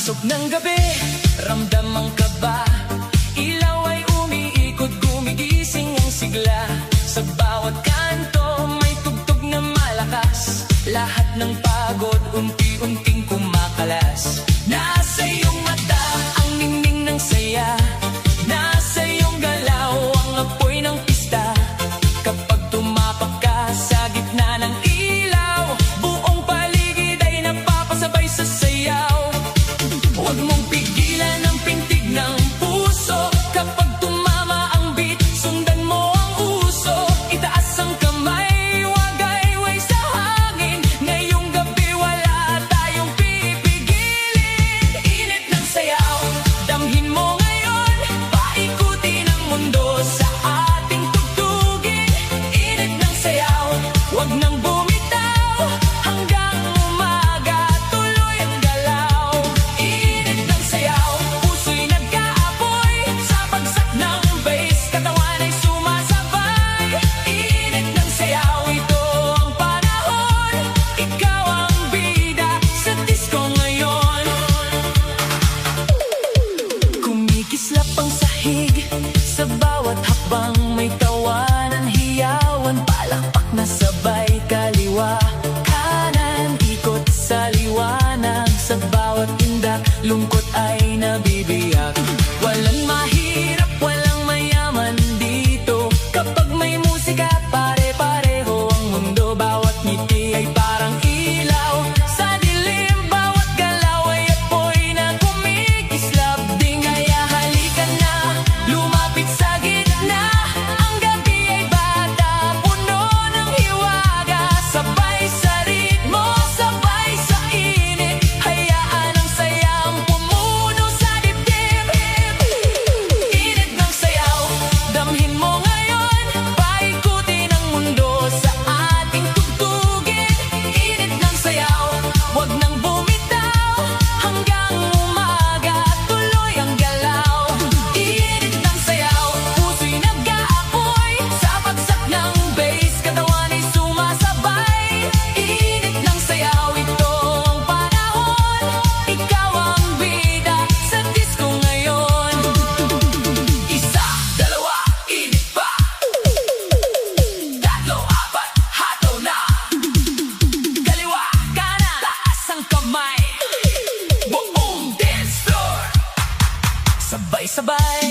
Pasok ng gabi, ramdam ang kaba. Ilaw ay umiikot, gumigising ang sigla. Sa bawat kanto, may tugtog na malakas. Lahat ng pagod, unti-unting kumakalas. Nasa iyong mata, ang ningning ng saya. Nasa iyong galaw, ang apoy ng pista. Kapag tumapak ka sa gitna ng ilaw, buong paligid ay napapasabay sa sayaw. Huwag mong pigilan ang pintig ng puso. Kapag tumama ang beat, sundan mo ang uso. Itaas ang kamay, huwag ayway sa hangin. Ngayong gabi wala tayong pipigilin. Init ng sayaw, damhin mo ngayon. Paikutin ang mundo sa ating tugtugin. Init ng sayaw, huwag nang bumitaw. Hanggang umaga, tuloy ang galaw. Init ng sayaw, puso'y nag-aapoy. Sa bagsak ng bass, katawan ay sumasabay. Init ng sayaw, ito ang panahon. Ikaw ang bida sa disco ngayon. Kumikislap ang sahig sa bawat hakbang. May tawanan, hiyawan, palakpak na sabay. Kaliwa, kanan, ikot sa liwanag. Sa bawat tindak, lungkot ay nabibiyak. Walang mahirap, walang mayaman dito. Kapag may musika, pare-pareho ang mundo. Bawat ngiti ay parang ilaw sa dilim. Bawat galaw ay apoy na kumikislap din. Kaya halika na, lumapit sa gitna. Ang gabi ay bata, puno ng hiwaga. Sabay sa ritmo, sabay sa init. Hayaan ang sayang pumuno sa dibdib. Init ng sayaw, damhin mo ngayon. Paikutin ang mundo sa ating tugtugin. Init ng sayaw, huwag nang bumitaw. Hanggang umaga, tuloy ang galaw. Init ng sayaw, puso'y nag-aapoy. Sa bagsak ng bass, katawan ay sumasabay. Init ng sayaw, ito ang panahon. Ikaw ang bida sa disco ngayon. Isa, dalawa, init pa. Tatlo, apat, hataw na. Kaliwa, kanan, taas ang kamay. Buong dance floor, sabay-sabay.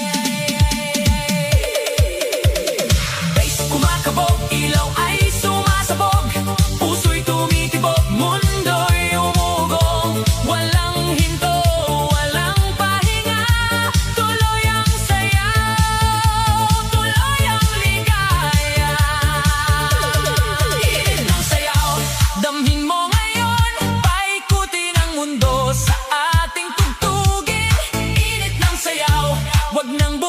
Bass kumakabog, ilaw ay sumasabog. Puso'y tumitibok, mundo'y umugong. Walang hinto, walang pahinga. Tuloy ang sayaw, tuloy ang ligaya. Init ng sayaw, damhin mo ngayon. Paikutin ang mundo sa ating tugtugin. Init ng sayaw, huwag nang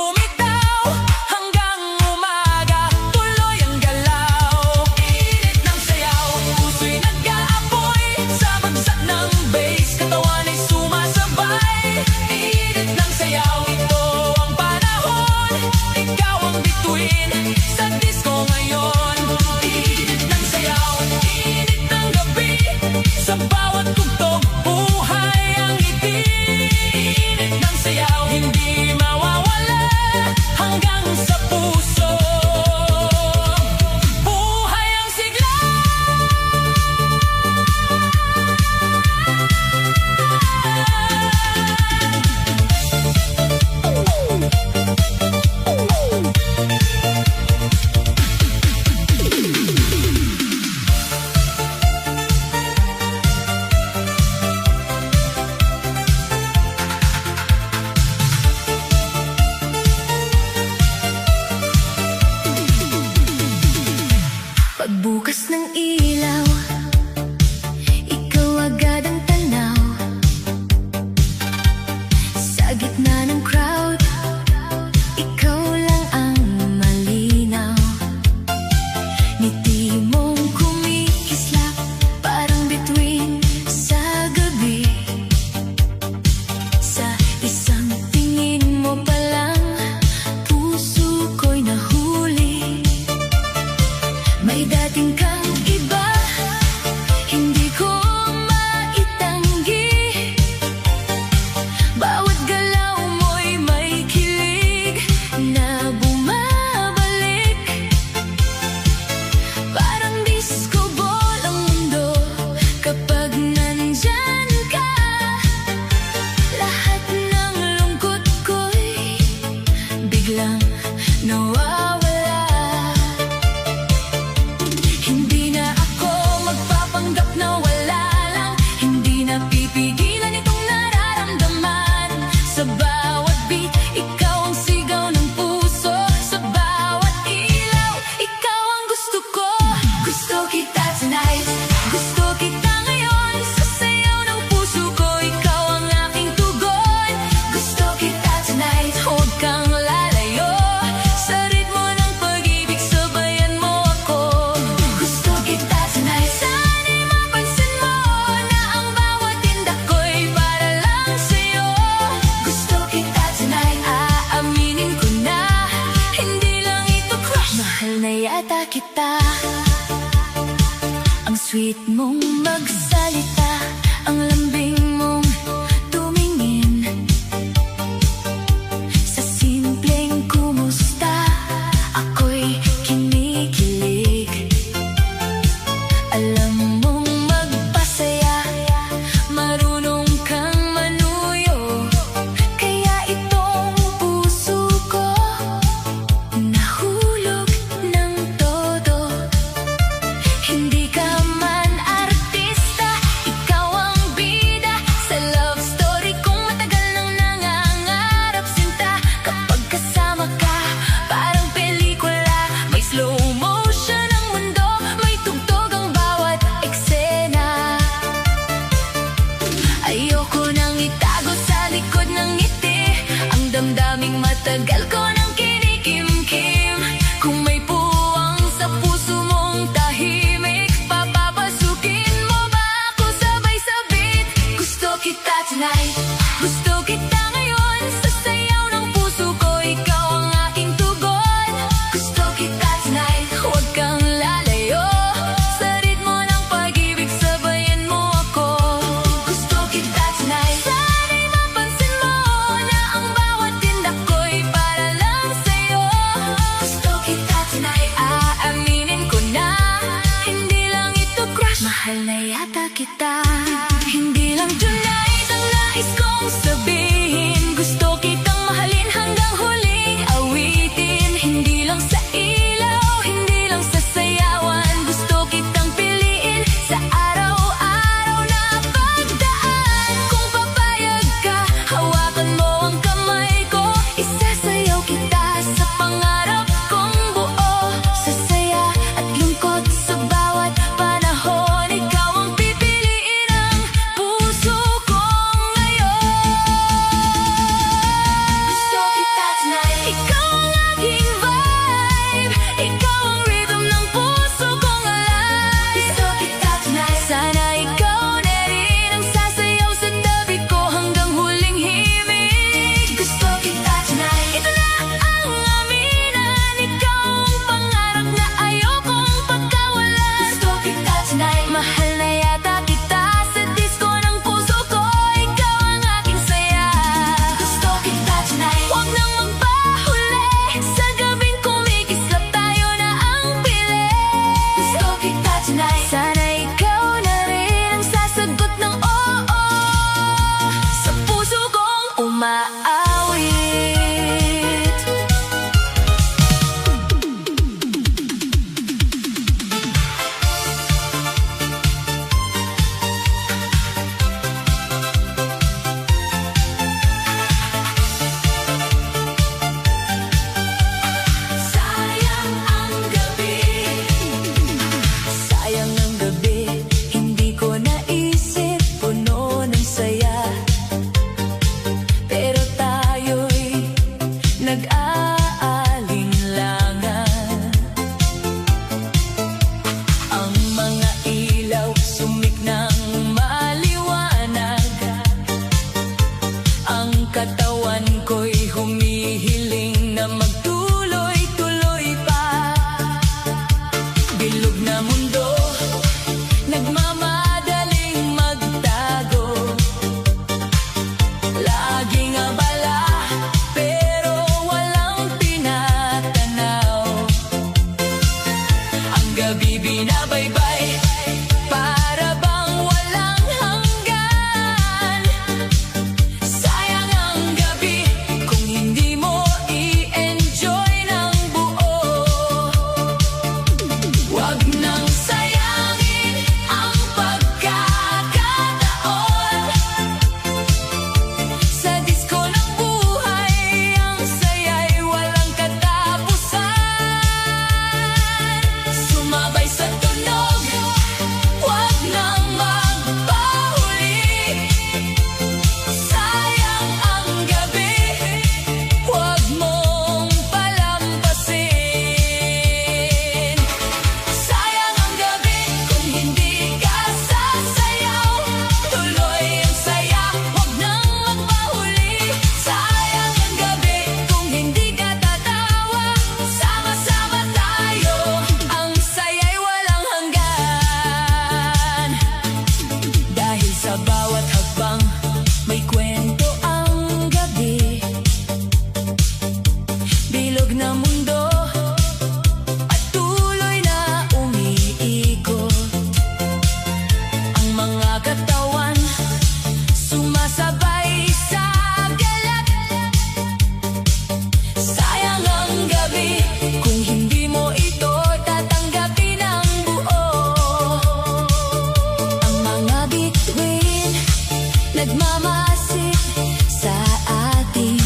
Dahil matagal ko nang kinikimkim, kung may puwang sa puso mong tahimik, papapasukin mo ba ako sabay sabit? Gusto kita tonight, gusto kita ngayon. Sa sayaw ng puso ko, ikaw ang aking tugon. Gusto kita tonight, huwag kang lalayo. Sa ritmo ng pag-ibig, sabayan mo ako. Gusto kita tonight, sana'y mapansin mo na ang bawat tindak ko'y para lang sa'yo. Gusto kita tonight, aaminin ko na hindi lang ito crush, mahal na yata kita. Hindi lang tonight ang nais kong sabihin, gusto kitang mahalin hanggang huling awitin. Hindi lang sa ilaw, hindi lang sa sayawan, gusto kitang piliin sa araw-araw na pagdaan. Kung papayag ka, hawakan mo ang kamay ko, isasayaw kita sa pangarap kong buo. Sa saya at lungkot, sa bawat panahon, ikaw ang pipiliin ng puso ko ngayon. Gusto kita tonight, ikaw ang aking vibe, ikaw ang rhythm ng puso kong alive. Gusto kita tonight, sana ikaw na rin ang sasayaw sa tabi ko hanggang huling himig. Gusto kita tonight, ito na ang aminan, ikaw ang pangarap na ayokong pagkawalan. Gusto kita tonight, mahal na yata kita sa disco ng puso ko, ikaw ang aking saya. Gusto kita tonight, huwag nang magpahuli, sa gabing kumikislap tayo na ang pili. Gusto kita tonight, sana ikaw na rin ang sasagot ng oo sa puso kong umaawit. Sayang ang gabi, sayang ang gabi, hindi ko naisip puno ng saya. Pero tayo'y nag-aalinlangan. Ang mga ilaw sumiknang maliwanag, ang katawan ko'y humihiling na magtuloy-tuloy pa. Bilog na mundo, nagmamadaling magtago, laging abala, pero walang tinatanaw. Ang gabi binabaybay, para bang walang hanggan. Sayang ang gabi kung hindi mo i-enjoy ng buo. Huwag nang sayangin ang pagkakataon. Sa disco ng buhay, ang saya'y walang katapusan. Sumabay sa tunog, huwag nang magpahuli. Sayang ang gabi, huwag mong palampasin. Sayang ang gabi kung hindi ka sasayaw, tuloy ang saya, huwag nang magpahuli. Sayang ang gabi kung hindi ka tatawa, sama-sama tayo, ang saya'y walang hanggan. Dahil sa bawat hakbang, may kwento ang gabi. Bilog na mundo at tuloy na umiikot. Ang mga katawan sumasabay sa galat. Sayang ang gabi kung hindi mo ito tatanggapin ng buo. Ang mga bituin nagmamasid sa atin,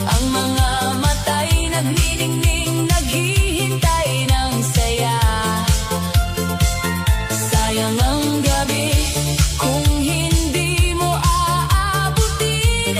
ang mga matay nagniningning, naghihintay ng saya. Sayang ang gabi kung hindi mo aabutin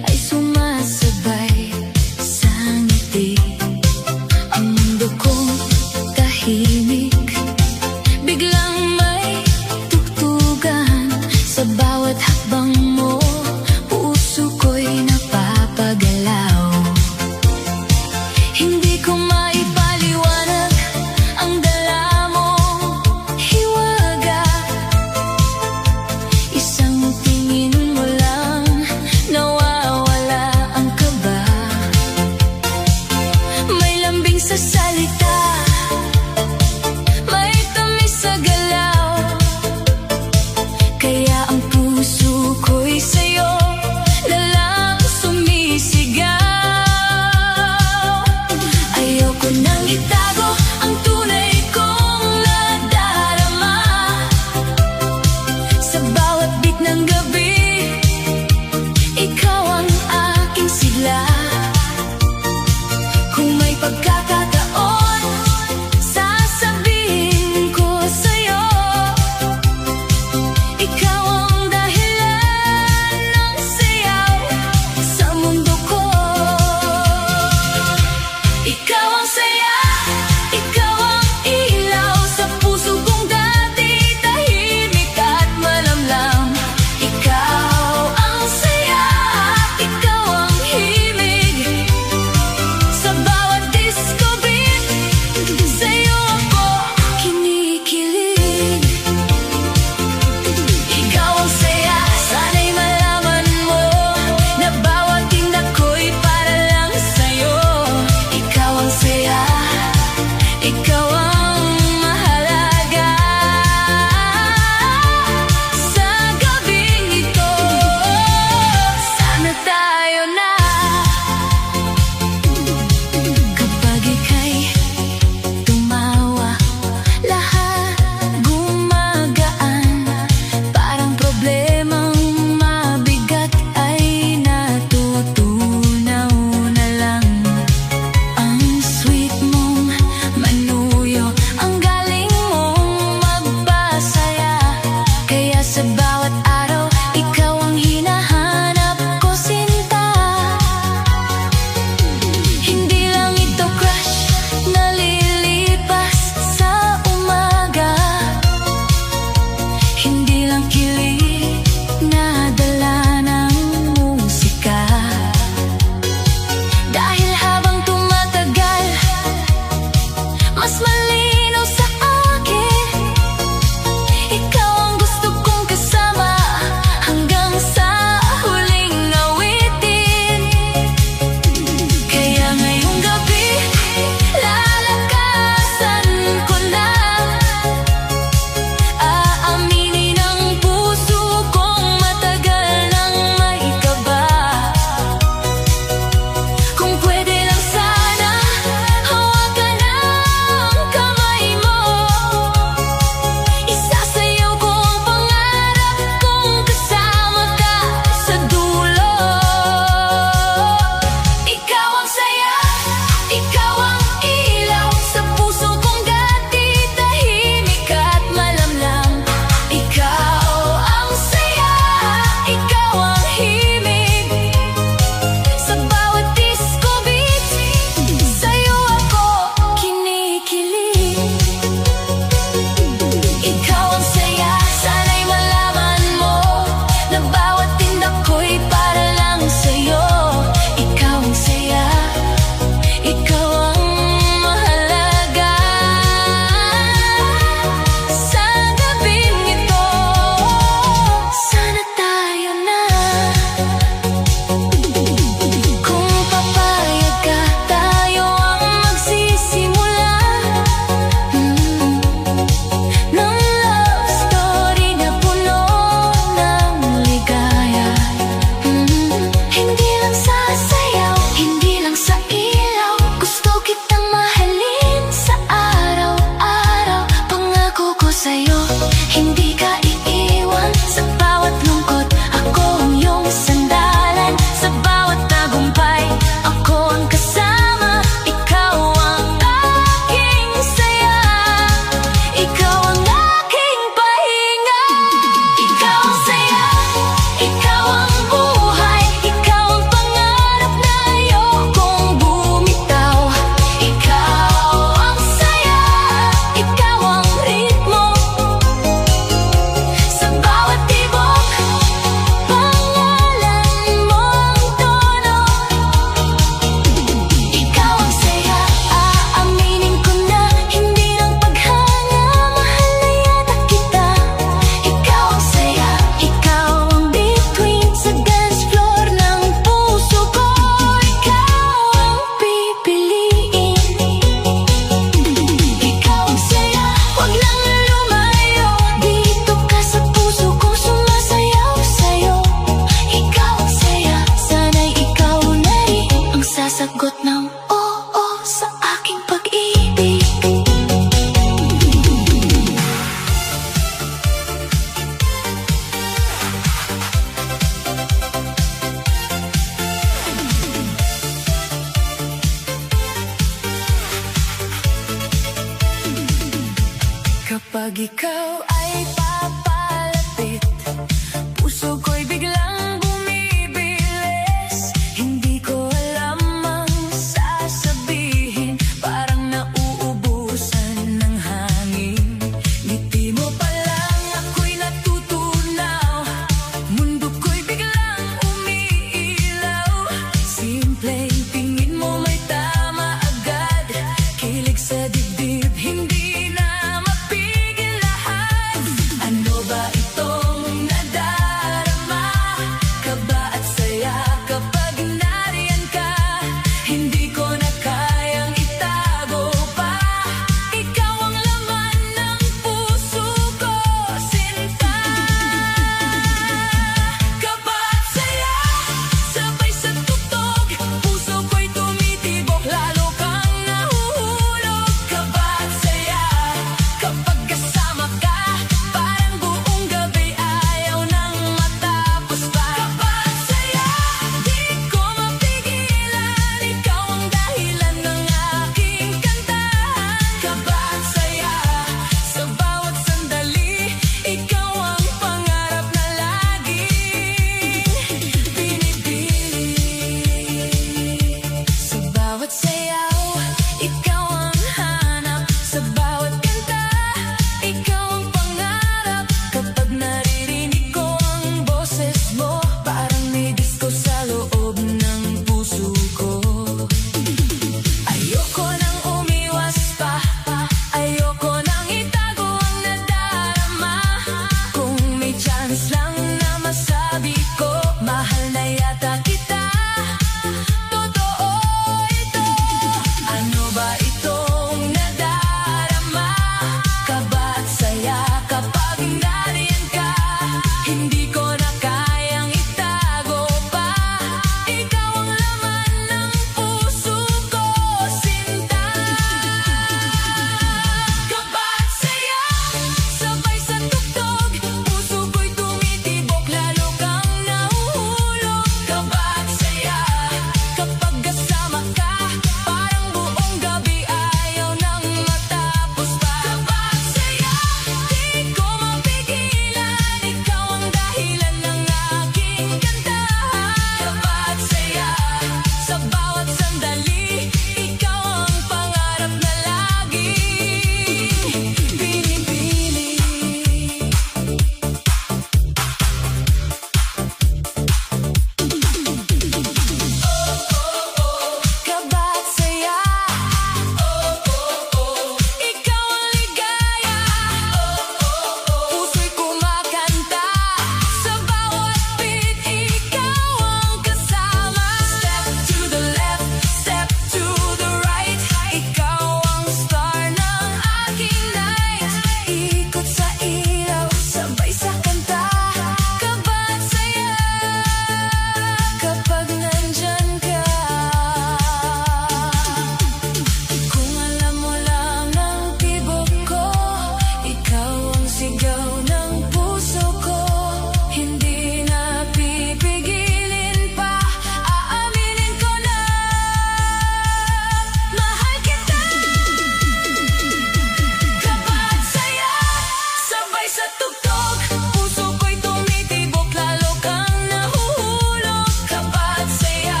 sa tugtog, puso ko'y tumitibok, lalo kang nahuhulog. Kapag saya,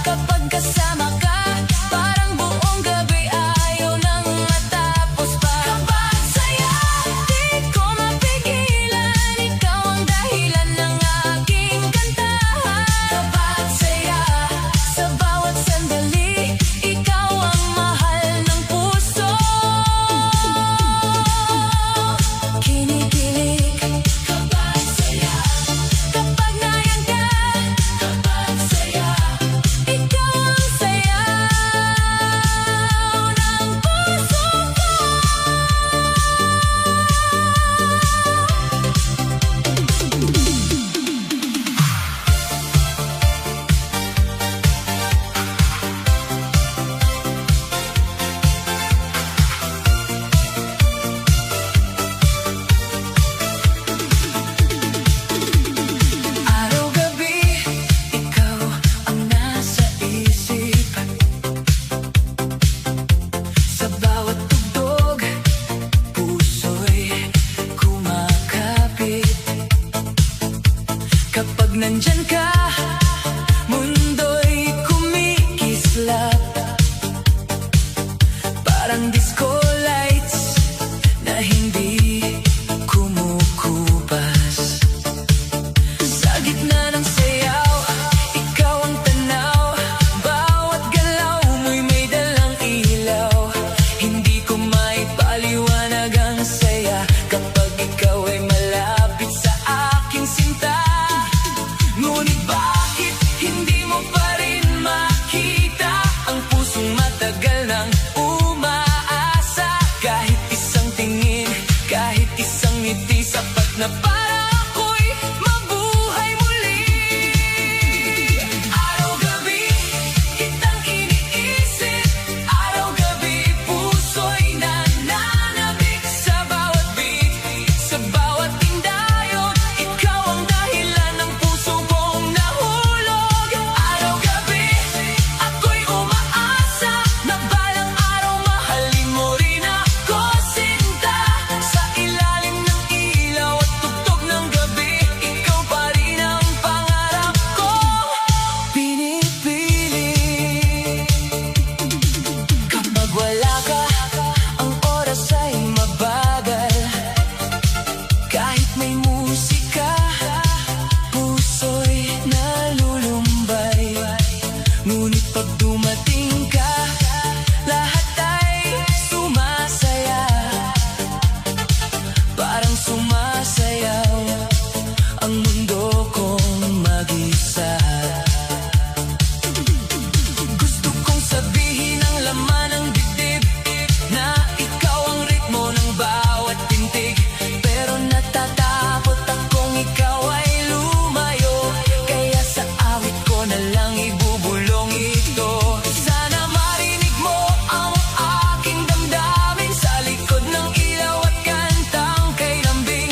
kapag kasama ka, parang buong gabi ayaw nang matapos pa. Kapag saya, di ko mapigilan, ikaw ang dahilan ng aking kantahan. Kapag saya, sa bawat sandali, ikaw ang mahal ng puso. Kinikilig kapag saya, kapag nayan ka, kapag saya, ikaw ang sayaw ng puso ko. Araw-gabi, ikaw ang nasa isip. Sa bawat tugtog, puso'y kumakapit. Kapag nandyan ka, mundo'y kumikislap. Parang disco lights na hindi kumukupas. Sa gitna ng sayaw, ikaw ang tanaw. Bawat galaw mo'y may dalang ilaw. Hindi ko maipaliwanag ang saya kapag ikaw ay malapit sa aking sinta. Ngunit bakit hindi mo pa rin makita ang pusong matagal nang umaasa? Kahit isang tingin, kahit isang ngiti, sapat na para ako'y mabuhay muli. Araw-gabi, kitang iniisip. Araw-gabi, puso'y nananabik. Sa bawat beat, sa bawat tindayo, ikaw ang dahilan ng puso kong nahulog. Araw-gabi, ako'y umaasa na balang araw mahalin mo rin ako, sinta. Sa ilalim ng ilaw at tugtog ng gabi, ikaw pa rin ang pangarap ko pinipili. Kapag wala ka, ang oras ay mabagal. Kahit may musika, puso'y nalulumbay. Ngunit pag dumating ka, lahat ay sumasaya. Parang sumasayaw ang mundo kong mag-isa. Gusto kong sabihin ang laman ng dibdib, na ikaw ang ritmo ng bawat tintig. Pero natatakot akong ikaw ay lumayo, kaya sa awit ko na lang ibubulong ito. Sana marinig mo ang aking damdamin sa likod ng ilaw at kantang kay lambing.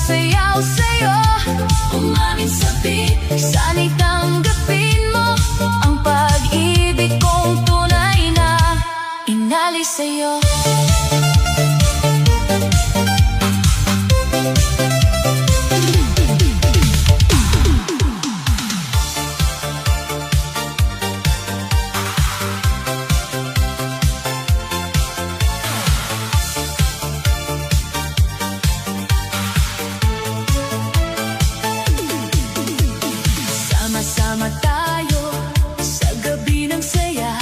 sumasayaw sa'yo. Umamin sa beat, sana'y tanggapin mo ang pag-ibig kong tunay na inalis sa'yo. Sama tayo sa gabi ng saya.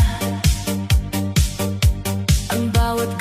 Ang bawat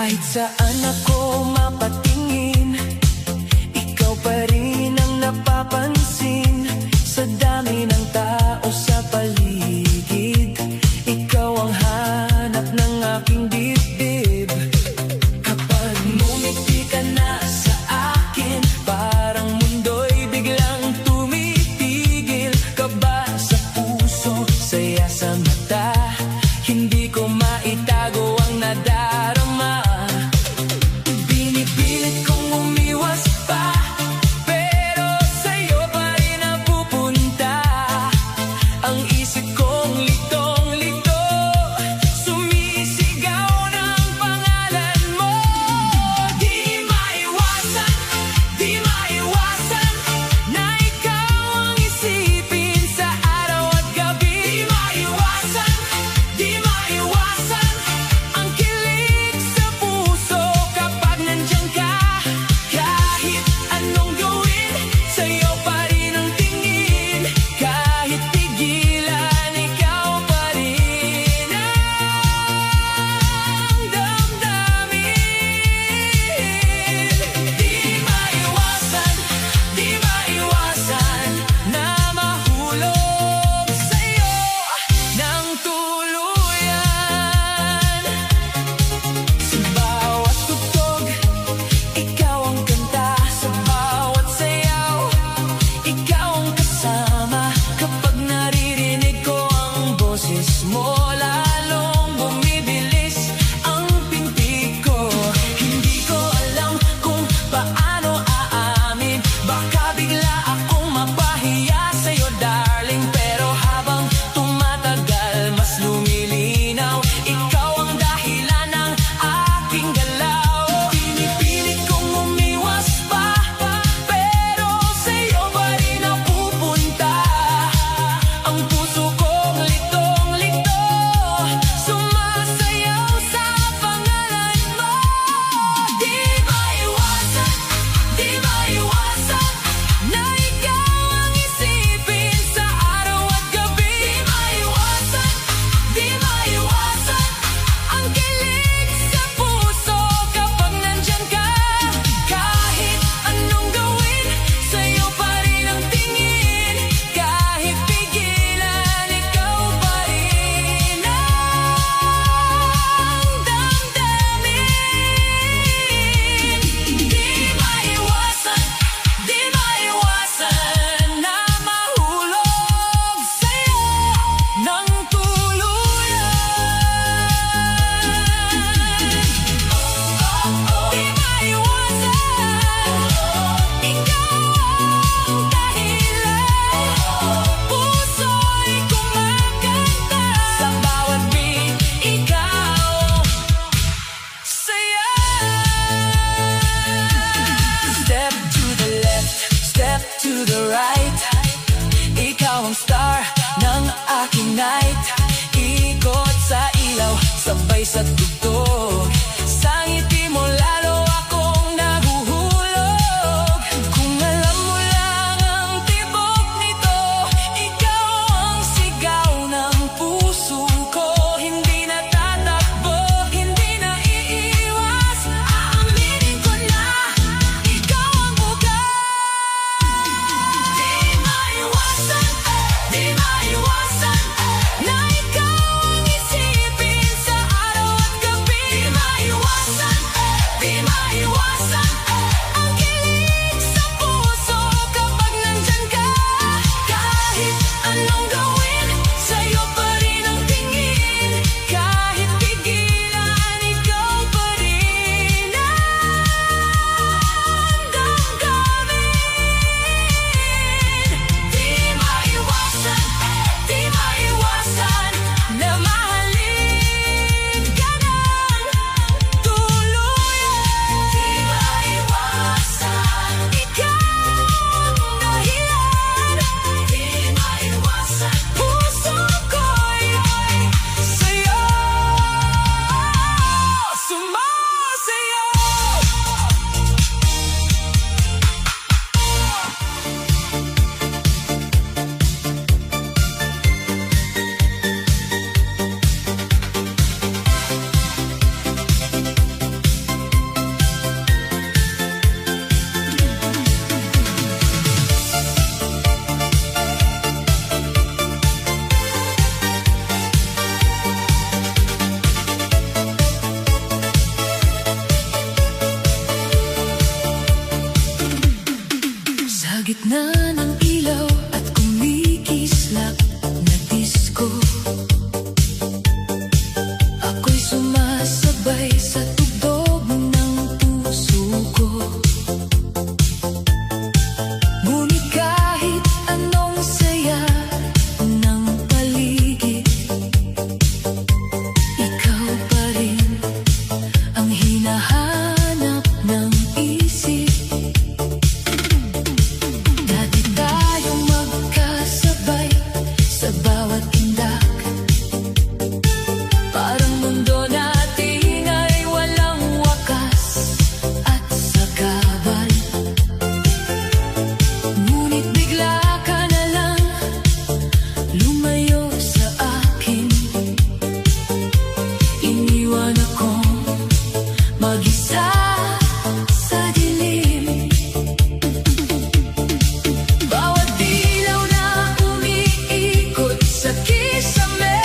Kahit saan ako mapatingin, ikaw pa rin ang napapansin. Sa dami ng tao sa paligid, ikaw ang hanap ng aking dibdib. Kapag ngumiti ka na sa akin, parang mundo'y biglang tumitigil. Kaba sa puso, saya sa mata, hindi ko maitago ang nadarama. Binipilit kong umiwas pa, pero sa'yo pa rin napupunta. Ang isip kong litong-lito, sumisigaw ng pangalan mo. Di maiwasan na ikaw ang isipin sa araw at gabi. Di maiwasan ang kilig sa puso kapag nandiyan ka. Kahit anong gawin, sa'yo pa rin ang tingin. Kahit pigilan, ikaw pa rin ang damdamin. Di maiwasan na mahulog sa'yo ng tuluyan. Sa bawat tugtog, ikaw ang kanta. Sa bawat sayaw, ikaw ang kasama. Kapag naririnig ko ang boses mo, lalong bumibilis ang pintig ko. Hindi ko alam kung paano aamin, baka bigla akong mapahiya sa'yo, darling. Pero habang tumatagal, mas lumilinaw, ikaw ang dahilan ng aking galaw. Pinipilit kong umiwas pa, pero sa'yo pa rin napupunta. Ang puso kong litong-lito, sumasayaw sa pangalan mo. Di maiwasan na ikaw ang isipin sa araw at gabi. Di maiwasan ang kilig sa puso kapag nandyan ka. Kahit anong gawin, sa'yo pa rin ang tingin. Kahit pigilan, ikaw pa rin ang damdamin. Di maiwasan na mahulog sa'yo ng tuluyan. Di maiwasan, ikaw ang dahilan. Puso'y kumakanta sa bawat beat, ikaw saya. Step to the left, step to the right, ikaw ang star ng aking night. Ikot sa ilaw, sabay sa tugtog. Sa ngiti mo lalo akong nahuhulog. Kung alam mo lang ang tibok nito, ikaw ang sigaw ng puso ko. Hindi na tatakbo, hindi na iiwas. Aaminin ko na, ikaw ang ugat. Di maiwasan na ikaw ang isipin sa araw at gabi. gitna ng ilaw at kumikislap na disco, ako'y sumasabay sa tugtog ng puso ko. Ngunit kahit anong saya ng paligid, ikaw pa rin ang hinahanap ng isip. Dati tayong magkasabay sa bawat tindak, parang mundo natin ay walang wakas at sagabal. Ngunit bigla ka na lang lumayo sa akin, iniwan akong mag-isa sa dilim. Bawat dilaw na umiikot sa kisame,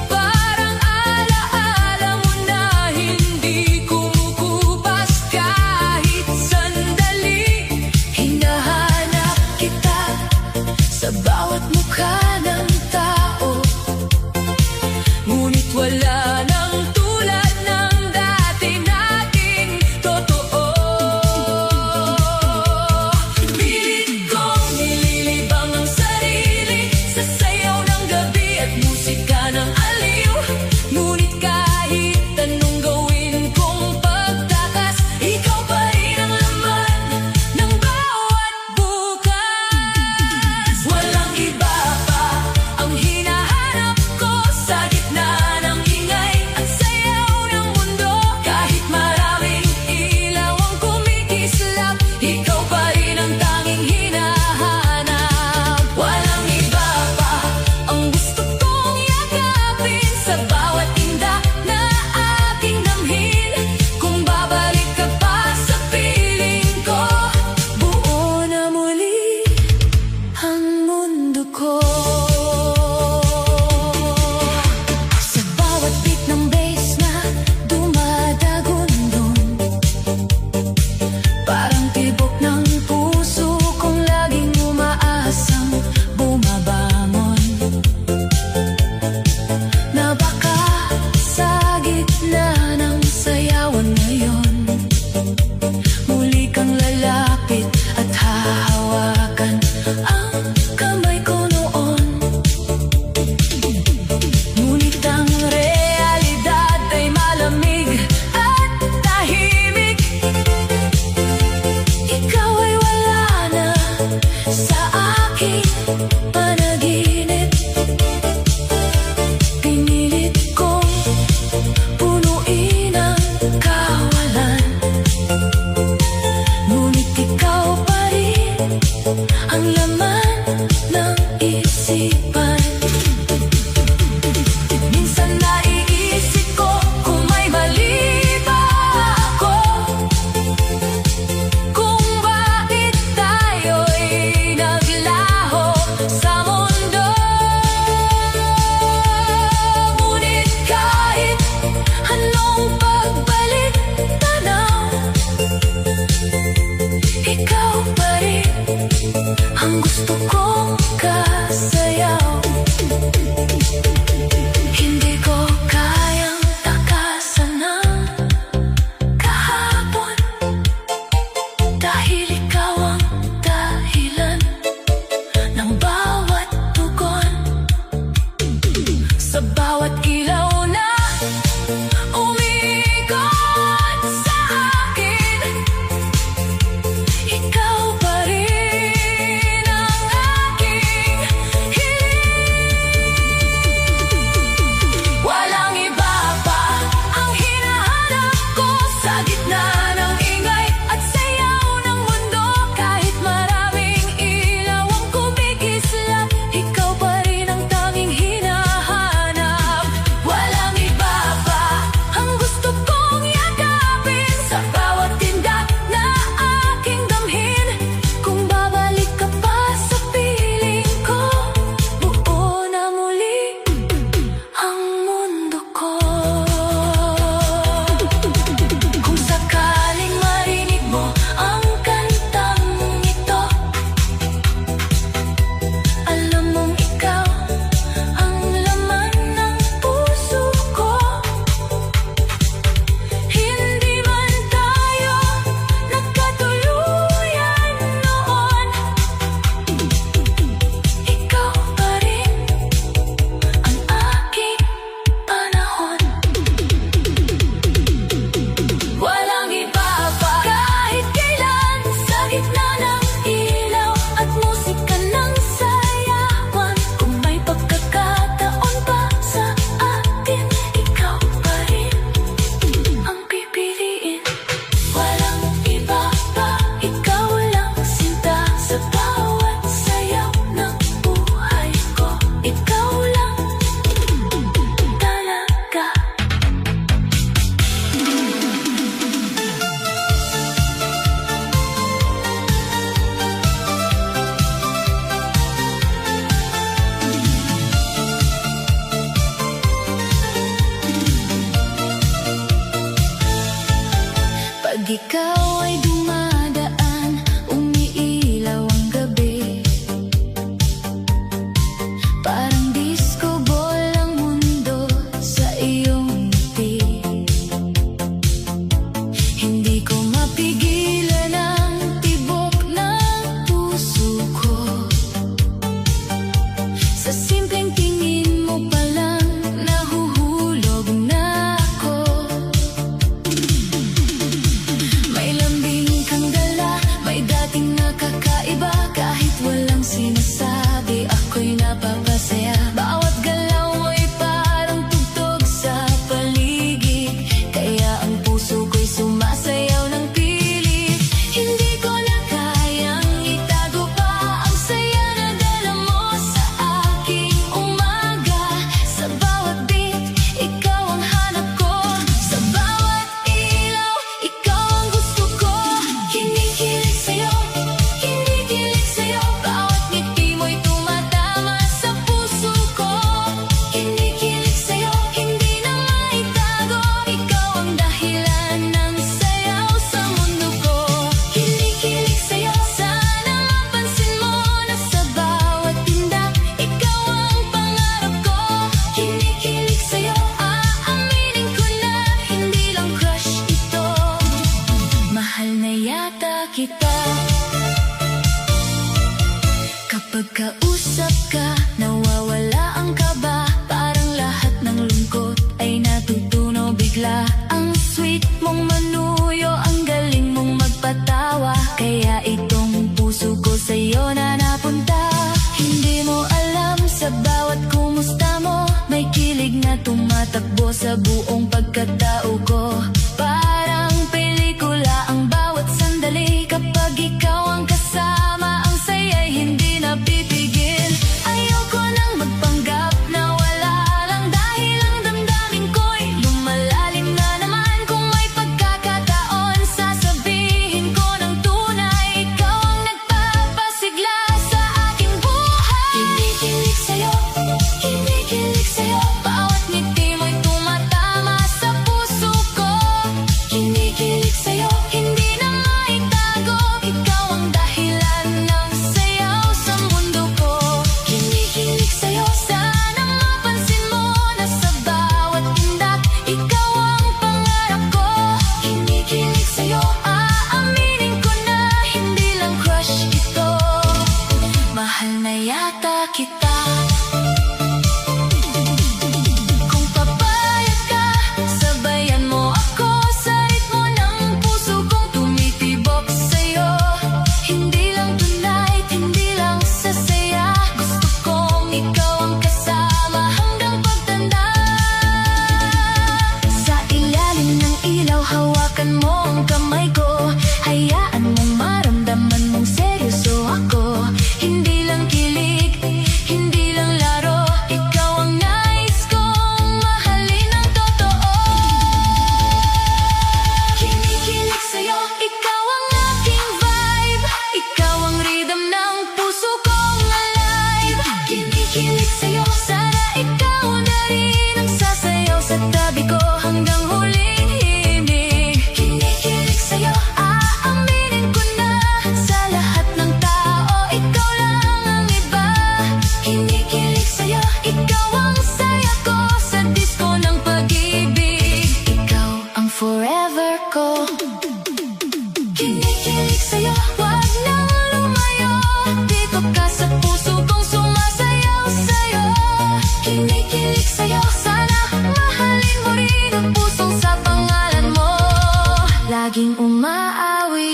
parang alaala mo na hindi kumukupas kahit sandali. Hinahanap kita sa bawat mukha ng tao, ngunit wala nang tulad ng dati nating totoo. Pilit kong nililibang ang sarili sa sayaw ng gabi at musika ng aliw. Ngunit kahit anong gawin kong pagtakas, ikaw pa rin ang laman ng bawat bukas. Walang iba pa ang hinahanap ko sa gitna ng ingay at sayaw ng mundo. Kahit maraming ilaw ang kumikislap, ikaw pa rin ang tanging hinahanap. Walang iba pa ang gusto kong yakapin sa bawat tindak na aking damhin. Kung babalik ka pa sa piling ko, buo na muli ang mundo ko. Sa bawat beat ng bass na dumadagundong, parang tibok ng puso kong laging umaasang bumabangon, na baka sa gitna ng sayawan ngayon muli kang lalapit at hahawakan ang kamay ko noon. Ngunit ang realidad ay malamig at tahimik. Ikaw ay wala na sa aking panaginip. Pinilit kong punuin ang kawalan, ngunit ikaw pa rin ang laman ng isipan. Minsan naiisip ko kung may mali ba ako, kung bakit tayo'y naglaho sa mundo. Ngunit kahit anong pagbalik tanaw, ikaw pa rin ang gusto kong kasayaw. Hindi ko kayang takasan ang kahapon, dahil ikaw ang dahilan ng bawat tugon. Sa bawat ilaw na umiikot sa akin, ikaw pa rin ang ikaw ay dumadaan, umiilaw ang gabi. Parang disco ball ang mundo sa iyong ngiti. Hindi ko mapigilan ang tibok ng puso ko. Sa simpleng tingin mo pa lang nahuhulog na ako. May lambing kang dala, may dating nakakaiba. Kahit walang sinasabi, ako'y napapasaya. Bawat galaw mo'y parang tugtog sa paligid, kaya ang puso ko'y sumasayaw ng pilit. Hindi ko na kayang itago pa ang saya na dala mo sa aking umaga. Sa bawat beat, ikaw ang hanap ko. Sa bawat ilaw, ikaw ang gusto ko. Kinikilig sa'yo, kinikilig sa'yo. Bawat ngiti mo'y tumatama sa puso ko. Kinikilig sa'yo, hindi na maitago. Ikaw ang dahilan ng sayaw sa mundo ko. Kinikilig sa'yo, sana mapansin mo na sa bawat tindak, ikaw ang pangarap ko. Kinikilig sa'yo, aaminin ko na hindi lang crush ito. Mahal na yata kita. Kapag kausap ka, nawawala ang kaba. Parang lahat ng lungkot ay natutunaw bigla. Ang sweet mong manuyo, ang galing mong magpatawa. Kaya itong puso ko sa'yo na napunta. Hindi mo alam sa bawat kumusta mo, may kilig na tumatakbo sa buong pagkatao ko. Parang pelikula ang bawat sandali. Kapag ikaw ang kasama, ang saya'y hindi napipigil. Ayoko nang magpanggap na wala lang, dahil ang damdamin ko'y lumalalim na naman. Kung may pagkakataon, sasabihin ko ng tunay, ikaw ang nagpapasigla sa aking buhay. Kinikilig sa'yo, kinikilig sa'yo. Bawat ngiti mo'y tumatama sa puso ko. Kinikilig sa'yo, hindi na maitago. Ikaw ang dahilan ng sayaw sa mundo ko. Kinikilig sa'yo, sana mapansin mo na sa bawat tindak, ikaw ang pangarap ko. Kinikilig sa'yo, aaminin ko na hindi lang crush ito. Mahal na yata kita. Kung papayag ka, sabayan mo ako sa ritmo ng puso kong tumitibok sa'yo. Hindi lang tonight, hindi lang sa saya. Gusto kong ikaw ang kasama hanggang pagtanda. Sa ilalim ng ilaw, hawakan mo ang kamay ko. Hayaan mong maramdaman mong seryoso ako. Hindi lang kilig, hindi lang laro. Ikaw ang nais kong mahalin ng totoo. Kinikilig sa'yo, ikaw ang aking vibe. Ikaw ang rhythm ng puso kong alive. Kinikilig sa'yo, sana ikaw na rin ang sasayaw sa tabi ko hanggang huling himig. Kinikilig sa'yo, aaminin ko na sa lahat ng tao, ikaw lang ang iba. Kinikilig sa'yo, ikaw ang saya ko sa disco ng pag-ibig. Ikaw ang forever ko. Kinikilig sa'yo, wag nang lumayo. Dito ka sa puso kong sumasayaw sa'yo. Kinikilig sa'yo, sana mahalin mo rin ang pusong sa pangalan mo laging umaawi.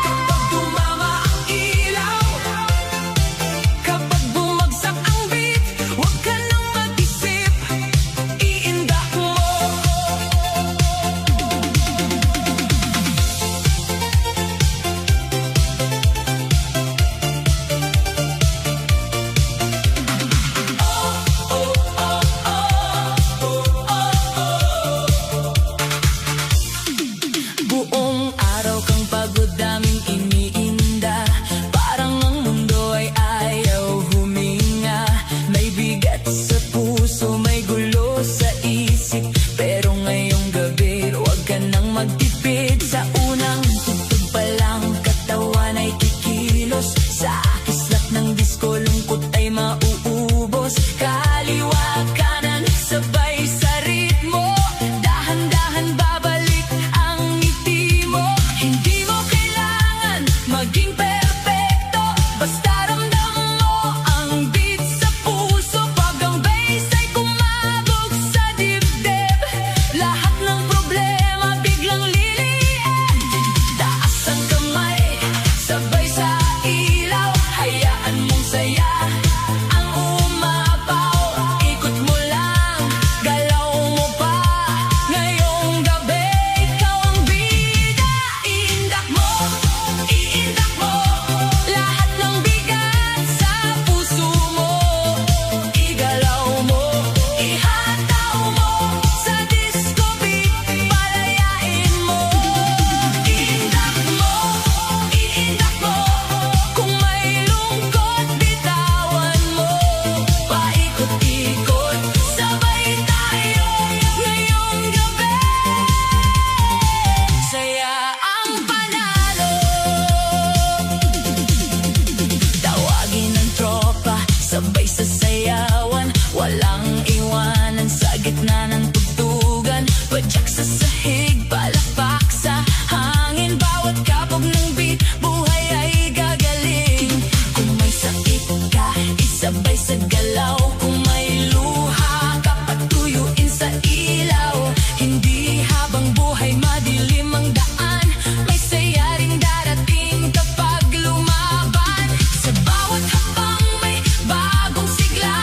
Kapag tumama ang ilaw, kapag bumagsak ang beat, huwag ka nang mag-isip. sayawan, walang iwanan sa gitna ng tugtugan. Padyak sa sahig, palakpak sa hangin, bawat kabog ng beat, buhay ay gagaling. Kung may sakit ka, isabay sa galaw. Kung may luha ka, patuyuin sa ilaw. Hindi habang buhay madilim ang daan, may saya ring darating kapag lumaban. Sa bawat hakbang may bagong sigla,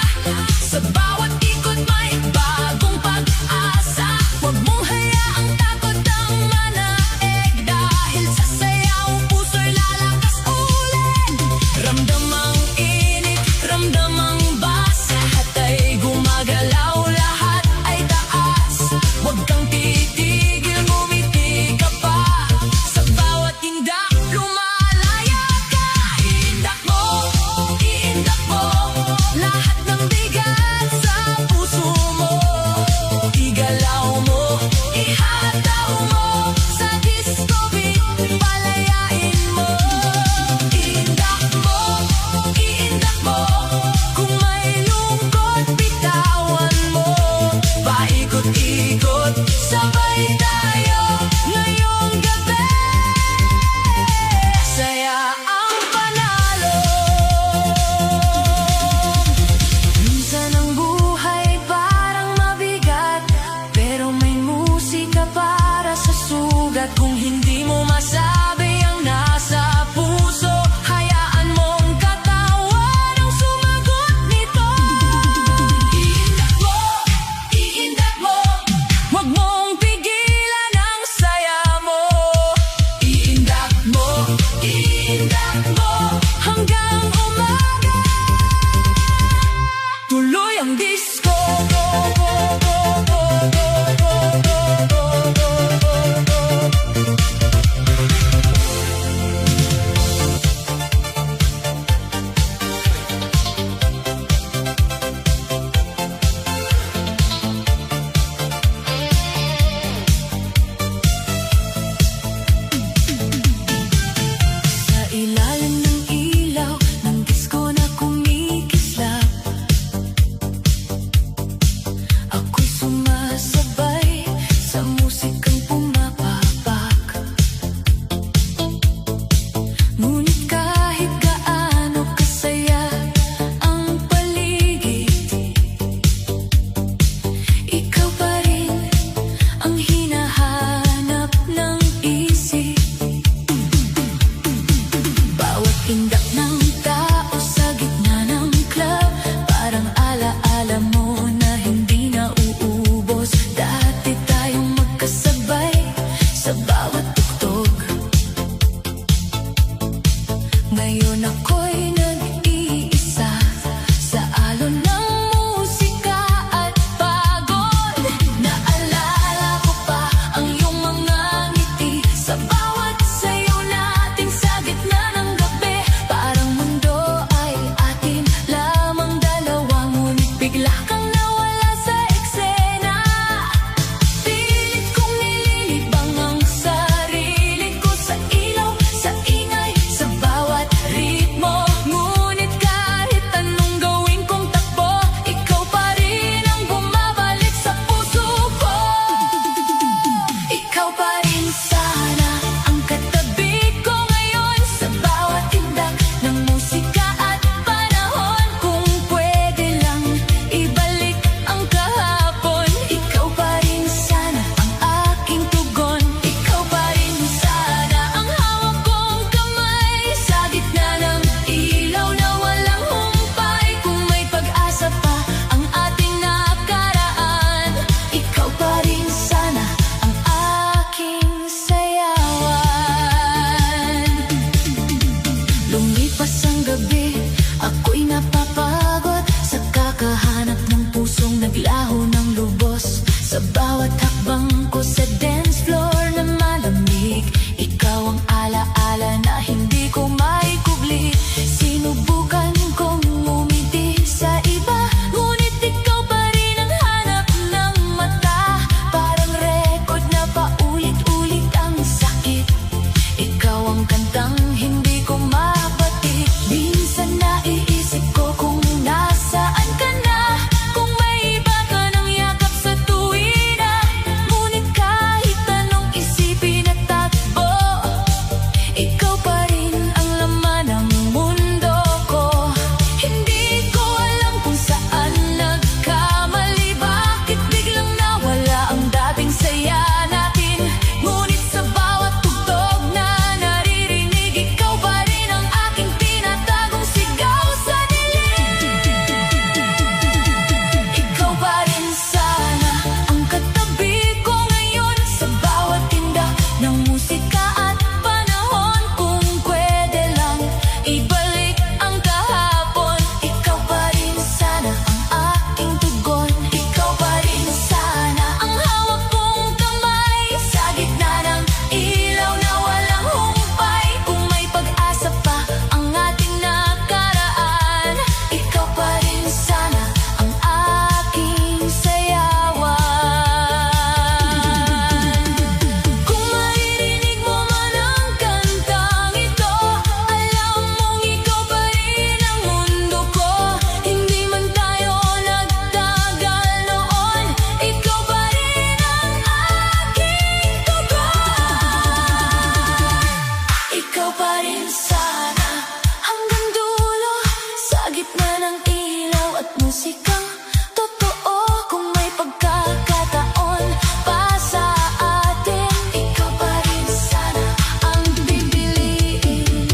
musikang totoo. Kung may pagkakataon pa sa atin, ikaw pa rin sana ang pipiliin.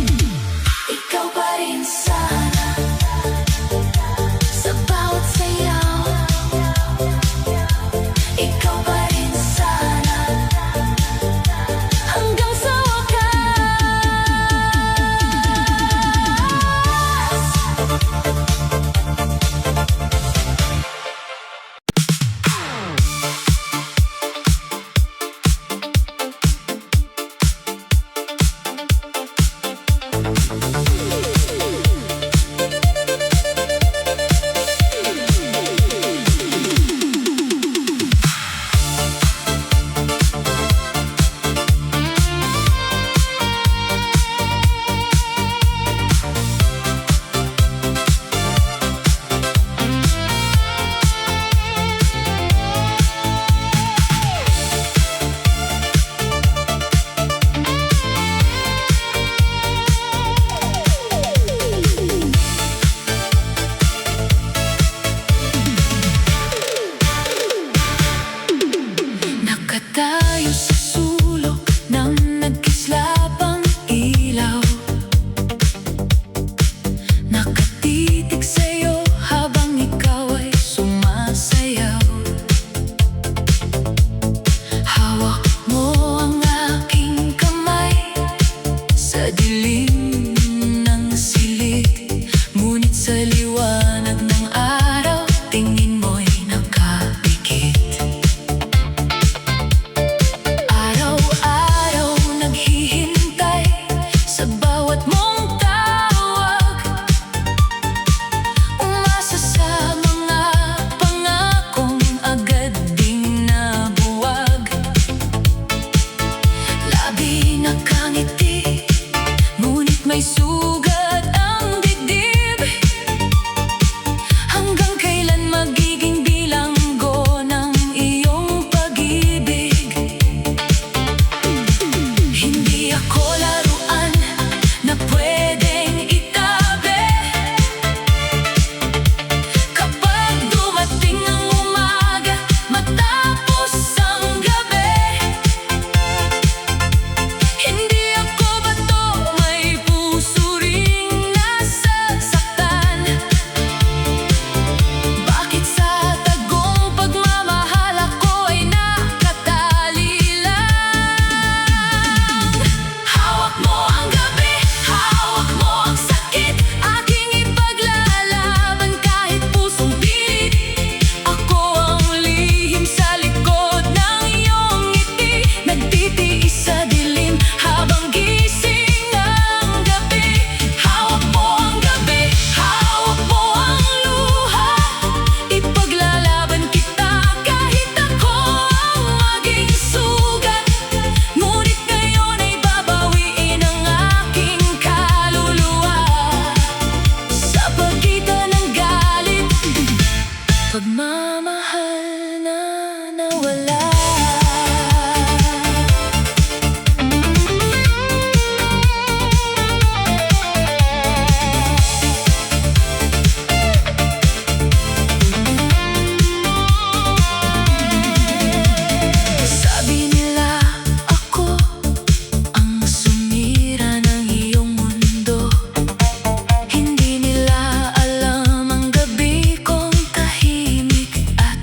Ikaw pa rin sana sa bawat sayaw. Ikaw pa rin sana hanggang sa wakas. Nakatayo sa sulok ng nagkislapang ilaw, nakatitig sa'yo habang ikaw ay sumasayaw. Hawak mo ang aking kamay sa dilim ng silid, ngunit sa liwanag ng araw, tingin mo'y nakapikit. Araw-araw naghihintay sa bawat mong tawag, umasa sa mga pangakong agad ding nabuwag. Labi nakangiti, ngunit may sugat ang dibdib. Hanggang kailan magiging bilanggo ng iyong pag-ibig? Hindi ako laruan na pwedeng itabi. Kapag dumating ang umaga matapos ang gabi, hindi ako bato, may puso ring nasasaktan. Bakit sa tagong pagmamahal ako ay nakatali lang? Hawak mo ang gabi, hawak mo ang sakit, aking ipaglalaban kahit pusong pilit. Ako ang lihim sa likod ng iyong ngiti, nagtitiis sa dilim habang gising ang gabi. Hawak mo ang gabi, hawak mo ang luha, ipaglalaban kita kahit ako ang maging sugat. Ngunit ngayon ay babawiin ang aking kaluluwa sa pagitan ng galit, pagmamahal na nawala. Sabi nila ako ang sumira ng iyong mundo. Hindi nila alam ang gabi kong tahimik at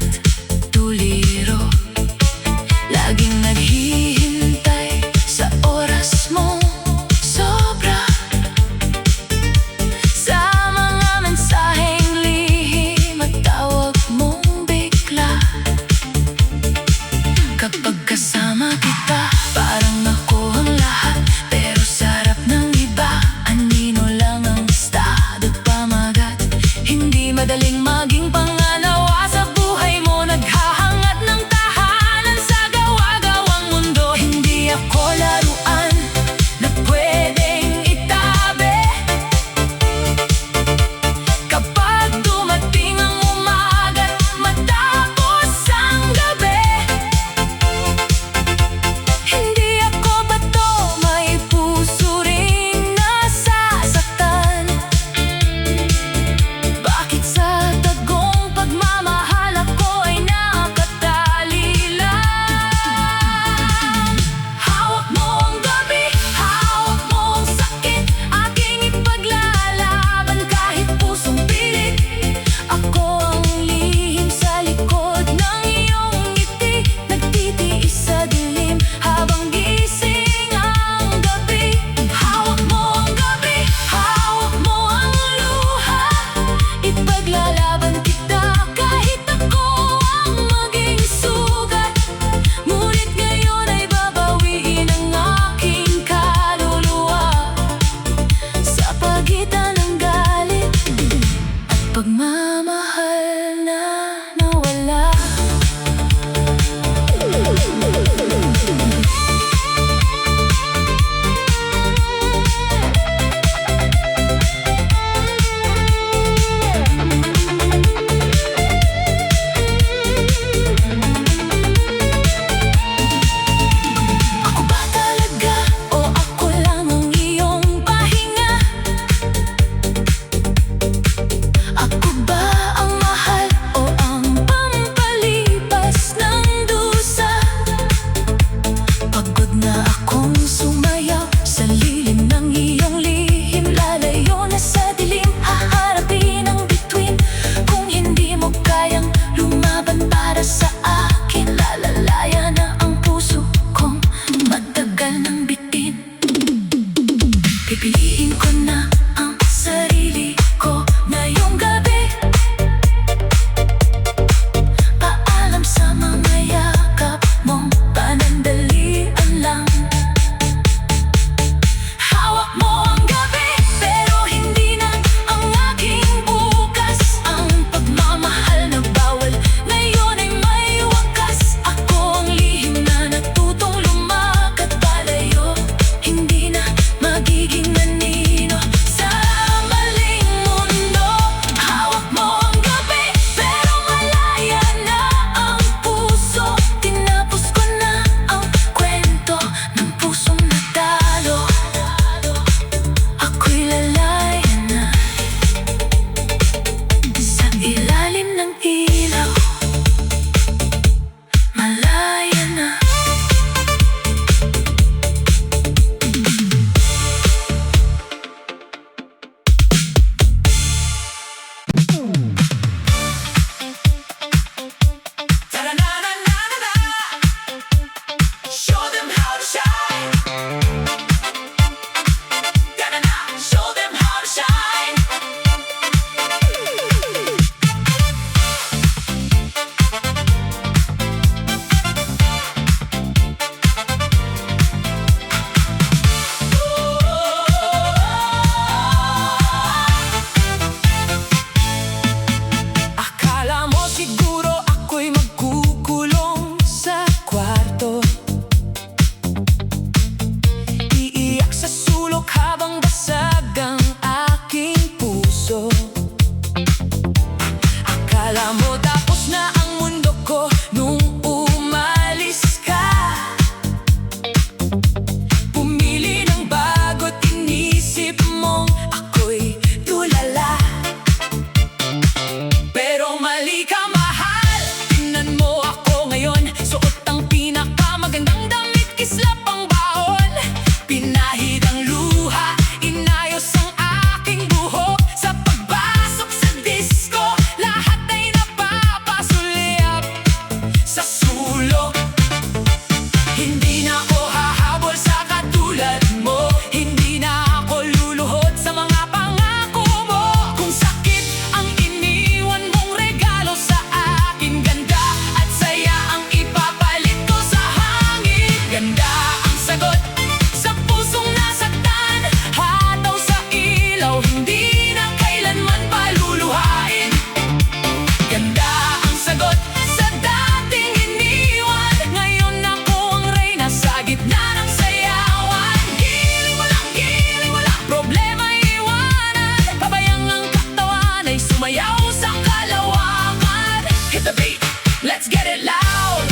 hit the beat, let's get it loud.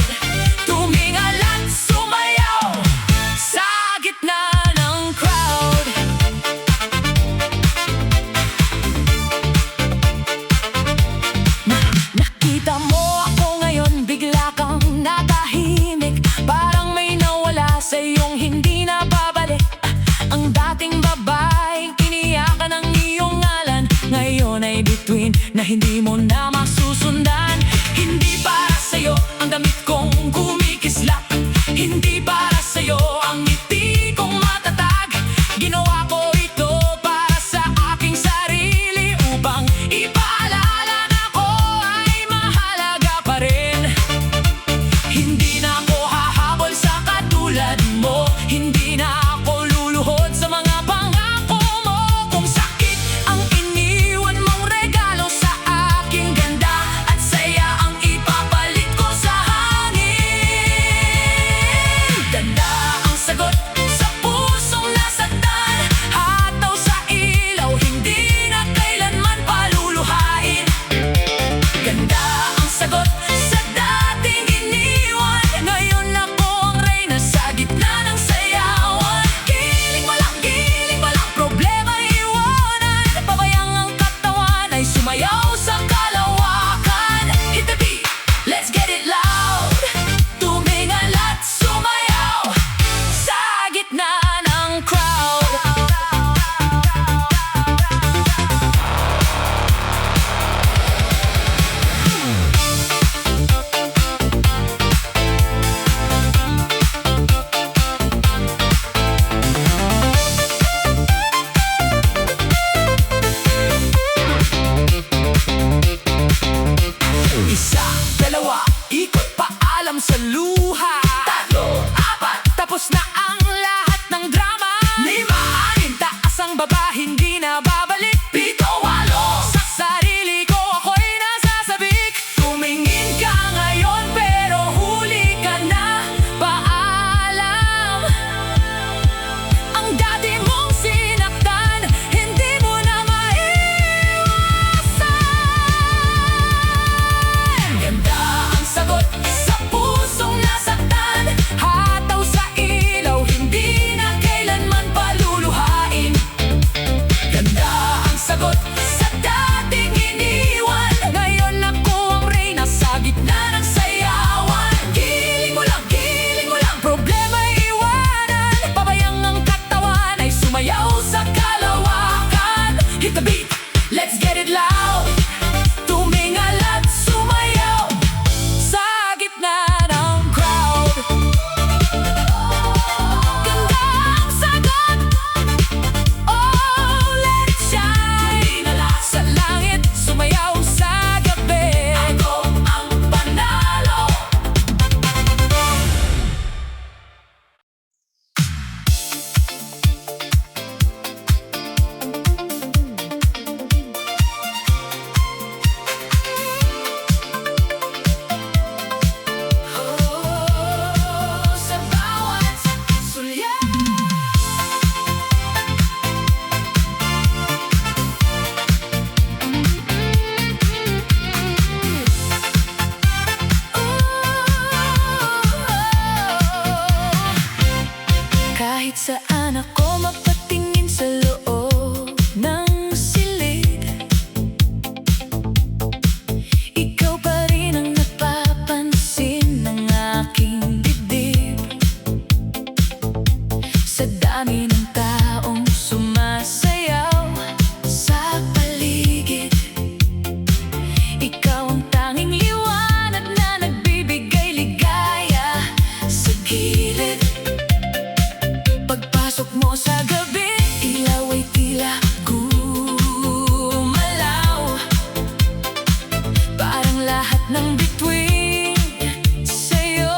Tumingal at sumayaw sa gitna ng crowd. Nakita mo ako ngayon, bigla kang natahimik. Parang may nawala sa iyong hindi na babalik. Ang dating babaeng iniyakan ng iyong ngalan, ngayon ay bituin na hindi mo na masusundan. Hindi para sa'yo ang damit kong kumikislap, hindi para sa'yo ang ngiti kong matatag. Ginawa ko ito para sa aking sarili, upang ipaalala na ako ay mahalaga pa rin. Hindi na ako hahabol sa katulad mo, hindi na ako luluhod sa mga pangako mo. Kung sakit ang iniwan mong regalo sa aking ganda, at saya ang ipapalit ko sa hangin. Ganda ang sagot sa pusong nasaktan, hataw sa ilaw, hindi na kailanman paluluhain. Ganda ang sagot sa dating iniwan, ngayon ako ang reyna sa gitna ng sayawan. Giling mo lang, problema iwanan, pabayang ang katawan ay sumayaw sa kalawakan. Hit the beat, let's get it loud. Tumingal at sumayaw sa gitna ng crowd. Isa, dalawa, ikot, paalam sa luha. Tatlo, apat, tapos na ang lahat ng drama. Lima, anim, taas ang baba, hindi na babalik. Pito, walo, sa sarili ko ako'y nasasabik. Tumingin ka ngayon pero huli ka na, paalam. Ang dati mong sinaktan, hindi mo na maiwasan. Ganda ang sagot sa pusong nasaktan, hataw sa ilaw, hindi na kailanman paluluhain. Ganda ang sagot sa dating iniwan, ngayon ako ang reyna sa gitna ng sayawan. Giling mo lang, problema iwanan, pabayang ang katawan ay sumayaw sa kalawakan. Hit the beat, let's get it loud. Tumingal at sumayaw sa gitna ng crowd. Ganda ang sagot, oh let it shine. Sa langit, sumayaw sa gabi. Ako ang panalo. Sa bawat sulya, kahit saan ako mapatingin sa loob ng silid, ikaw pa rin ang napapansin ng aking dibdib. Sa dami ng taong sumasayaw sa paligid, ikaw ang tanging liwanag na nagbibigay ligaya sa gilid. Pagpasok mo sa gabi, ilaw ay tila gumalaw. Parang lahat ng bituin sa'yo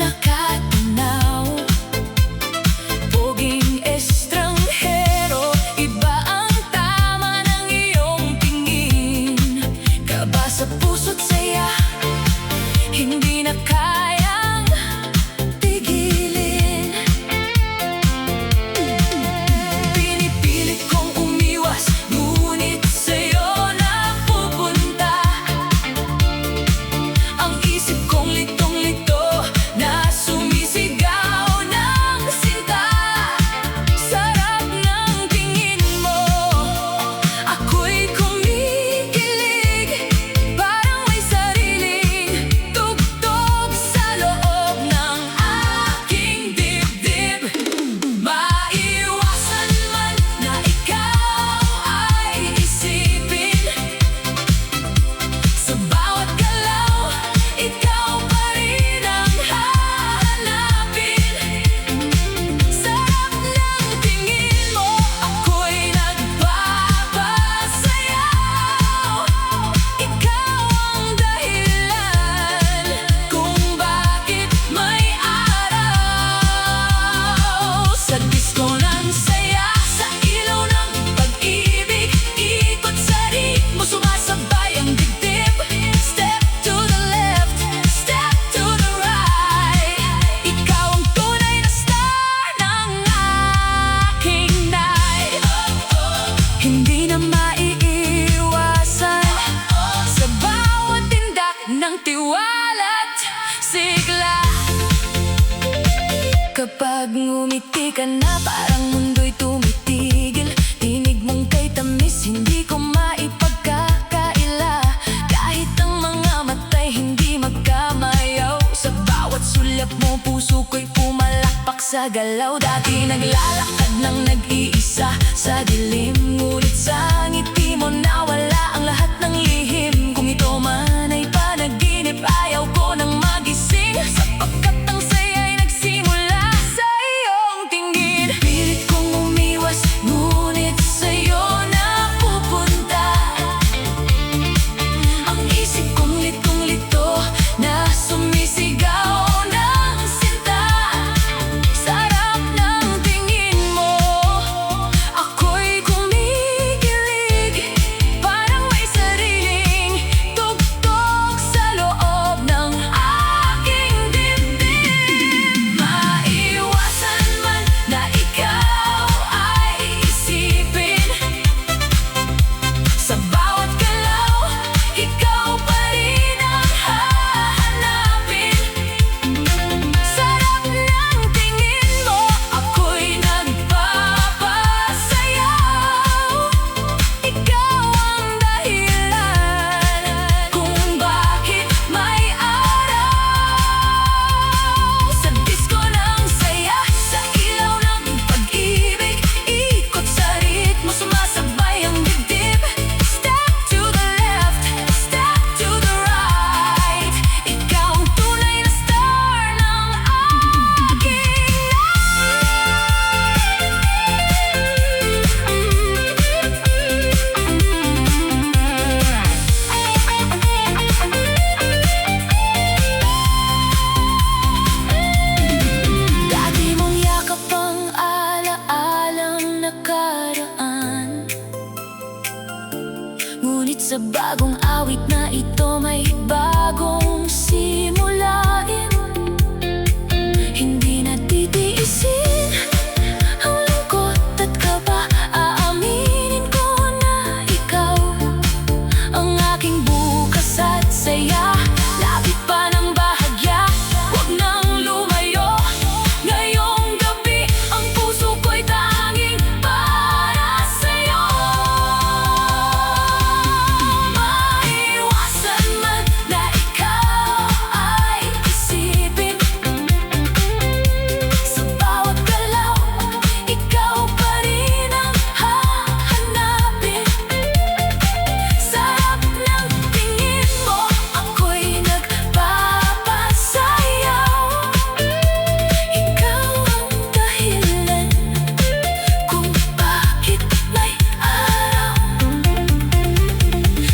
nakatanaw. Poging estranghero, iba ang tama ng iyong tingin. Kaba sa puso't saya, hindi na kayang tigilin. Pinipilit kong umiwas, ngunit sa'yo napupunta. ng tiwala't sigla. Kapag ngumiti ka na, parang mundo'y tumitigil. Tinig mong kay tamis, hindi ko maipagkakaila. Kahit ang mga matay hindi magkamayaw. Sa bawat sulyap mo, puso ko'y pumalakpak sa galaw. Dati naglalakad ng nag-iisa sa dilim, ngunit sa ngiti mo nawala ang lahat ng lihim. Kung ito man ay panaginip, ayaw ko nang magising, sapagkat ang saya'y nagsimula sa iyong tingin. Pilit kong umiwas, ngunit sa'yo napupunta. Ang isip kong litong-lito na sumisigaw ng sinta. Sarap ng tingin mo, ako'y kumikilig. Parang may sariling tugtog sa loob ng aking dibdib. Maiwasan man na ikaw ay isipin, sa bawat galaw, ikaw pa rin ang hahanapin. Sarap ng tingin mo, ako'y nagpapasayaw. Ikaw ang dahilan kung bakit may araw. Sa disko ng saya, sa ilaw ng pag-ibig, ikot sa ritmo, sumasabay ang dibdib. Step to the left, step to the right. Ikaw ang tunay na star ng aking dati mong yakap ang alaalang nakaraan, ngunit sa bagong awit na ito may bagong simulain. Hindi na titiisin ang lungkot at kaba. Aaminin ko na ikaw ang aking bukas at saya. Lapit pa ng bahagya, huwag nang lumayo. Ngayong gabi, ang puso ko'y tanging para sa'yo. Maiwasan man na ikaw ay isipin, sa bawat galaw, ikaw pa rin ang hahanapin. Sarap ng tingin mo, ako'y nagpapasayaw. Ikaw ang dahilan kung bakit may araw.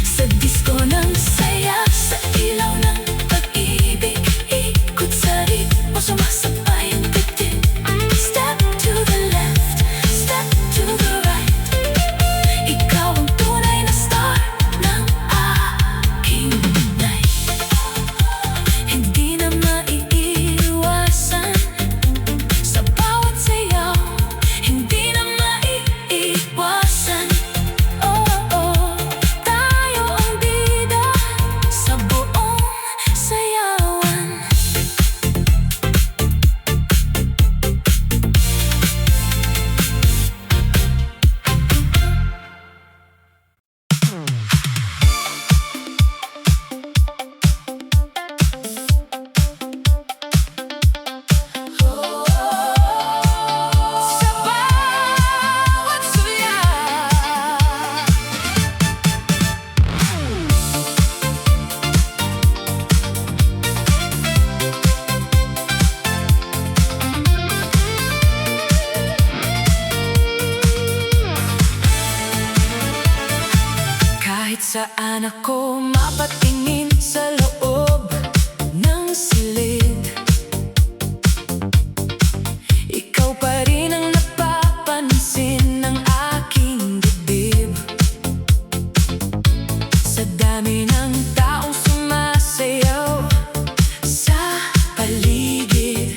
Sa disko ng saya, sa ilaw ng pag-ibig, ikot sa ritmo, sumasabay ang dibdib. Step to the left, step to the right. Ikaw ang tunay na star ng aking night. Hindi na maiiwasan, sa bawat sayaw, hindi na maiiwasan. Oh, oh, tayo ang bida sa buong sayawan. Sa bawat sulyap, kahit saan ako mapatingin sa loob ng silid, ikaw pa rin ang napapansin ng aking dibdib. Sa dami ng taong sumasayaw sa paligid,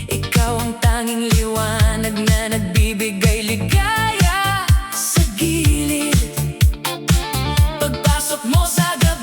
ikaw ang tanging liwanag na nagbibigay ligaya sa gilid. Pagpasok mo sa gabi,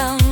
ang